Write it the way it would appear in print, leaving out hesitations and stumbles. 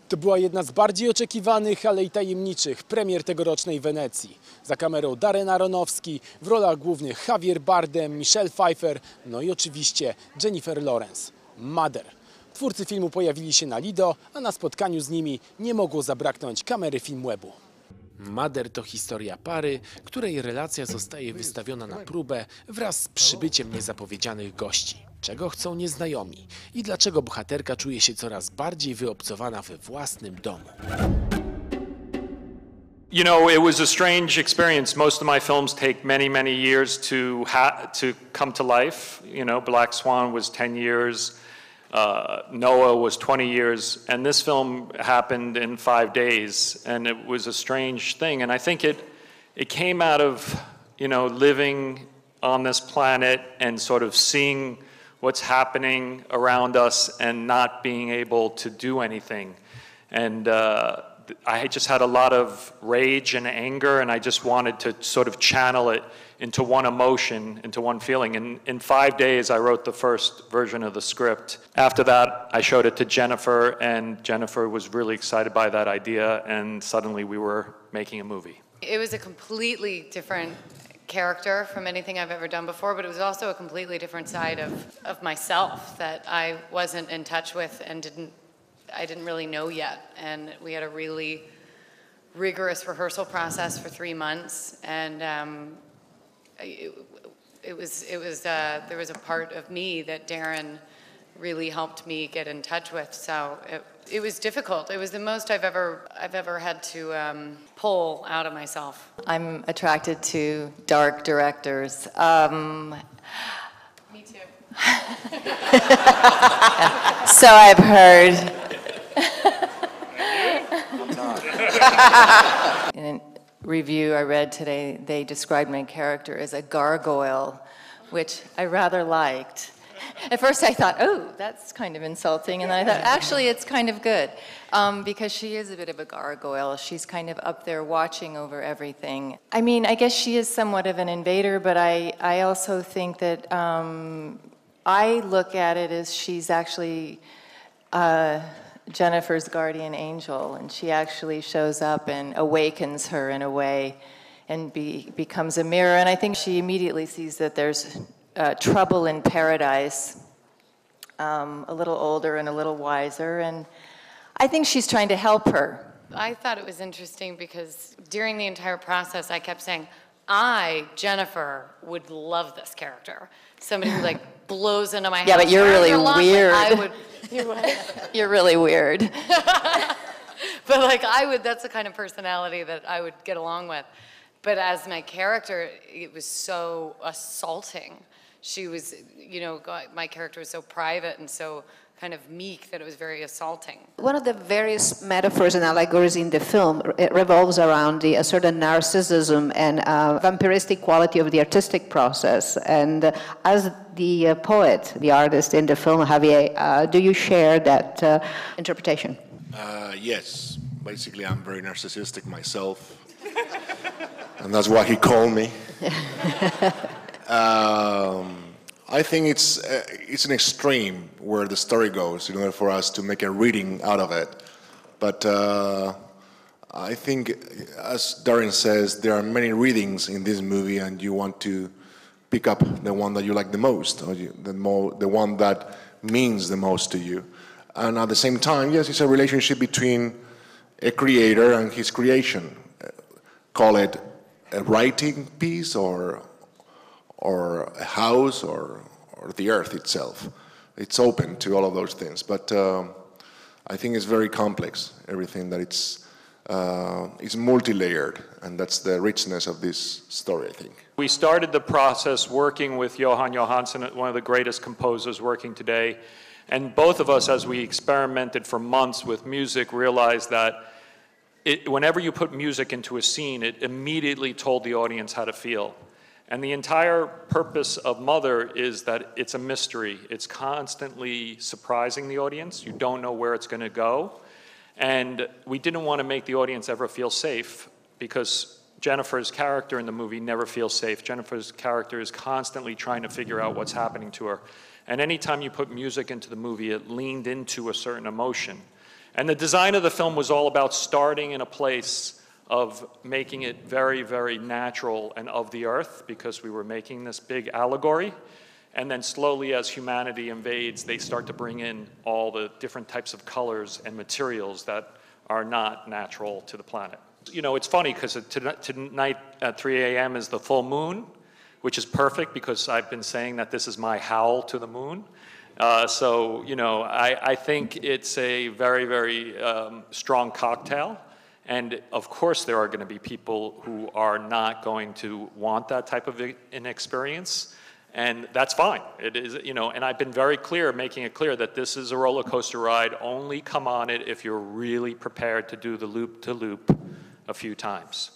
To była jedna z bardziej oczekiwanych, ale i tajemniczych premier tegorocznej Wenecji. Za kamerą Darrena Aronofsky, w rolach głównych Javier Bardem, Pfeiffer, no i oczywiście Jennifer Lawrence. Mother. Twórcy filmu pojawili się na Lido, a na spotkaniu z nimi nie mogło zabraknąć kamery Filmwebu. Mother to historia pary, której relacja zostaje wystawiona na próbę wraz z przybyciem niezapowiedzianych gości. Czego chcą nieznajomi i dlaczego bohaterka czuje się coraz bardziej wyobcowana we własnym domu. You know, it was a strange experience. Most of my films take many, many years to come to life. You know, Black Swan was 10 years, Noah was 20 years, and this film happened in 5 days, and it was a strange thing. And I think it came out of, you know, living on this planet and sort of seeing what's happening around us and not being able to do anything. And I just had a lot of rage and anger, and I just wanted to sort of channel it into one emotion, into one feeling. And in 5 days, I wrote the first version of the script. After that, I showed it to Jennifer, and Jennifer was really excited by that idea, and suddenly we were making a movie. It was a completely different character from anything I've ever done before, but it was also a completely different side of myself that I wasn't in touch with and I didn't really know yet. And we had a really rigorous rehearsal process for 3 months, and there was a part of me that Darren really helped me get in touch with. So it was difficult. It was the most I've ever had to pull out of myself. I'm attracted to dark directors. Me too. So I've heard. In a review I read today, they described my character as a gargoyle, which I rather liked. At first I thought, oh, that's kind of insulting, and then I thought, actually, it's kind of good, because she is a bit of a gargoyle. She's kind of up there watching over everything. I mean, I guess she is somewhat of an invader, but I also think that I look at it as she's actually Jennifer's guardian angel, and she actually shows up and awakens her in a way and becomes a mirror. And I think she immediately sees that there's trouble in paradise, a little older and a little wiser, and I think she's trying to help her. I thought it was interesting because during the entire process I kept saying, Jennifer, would love this character. Somebody who like blows into my house. Yeah, but you're really weird. You're really weird. But like that's the kind of personality that I would get along with. But as my character, it was so assaulting. She was, you know, my character was so private and so kind of meek that it was very assaulting. One of the various metaphors and allegories in the film revolves around a certain narcissism and vampiristic quality of the artistic process. And as the poet, the artist in the film, Javier, do you share that interpretation? Yes. Basically, I'm very narcissistic myself. And that's why he called me. I think it's an extreme where the story goes in order for us to make a reading out of it. But I think, as Darren says, there are many readings in this movie, and you want to pick up the one that you like the most, or the one that means the most to you. And at the same time, yes, it's a relationship between a creator and his creation. Call it a writing piece or a house or the earth itself. It's open to all of those things, but I think it's very complex, everything that it's multi-layered, and that's the richness of this story, I think. We started the process working with Jóhann Jóhannsson, one of the greatest composers working today, and both of us, as we experimented for months with music, realized that whenever you put music into a scene, it immediately told the audience how to feel. And the entire purpose of Mother is that it's a mystery. It's constantly surprising the audience. You don't know where it's going to go. And we didn't want to make the audience ever feel safe, because Jennifer's character in the movie never feels safe. Jennifer's character is constantly trying to figure out what's happening to her. And anytime you put music into the movie, it leaned into a certain emotion. And the design of the film was all about starting in a place of making it very, very natural and of the earth, because we were making this big allegory. And then slowly, as humanity invades, they start to bring in all the different types of colors and materials that are not natural to the planet. You know, it's funny because tonight at 3 a.m. is the full moon, which is perfect because I've been saying that this is my howl to the moon. So, you know, I think it's a very, very strong cocktail. And of course, there are going to be people who are not going to want that type of an experience. And that's fine. It is, you know, and I've been very clear, making it clear that this is a roller coaster ride. Only come on it if you're really prepared to do the loop to loop a few times.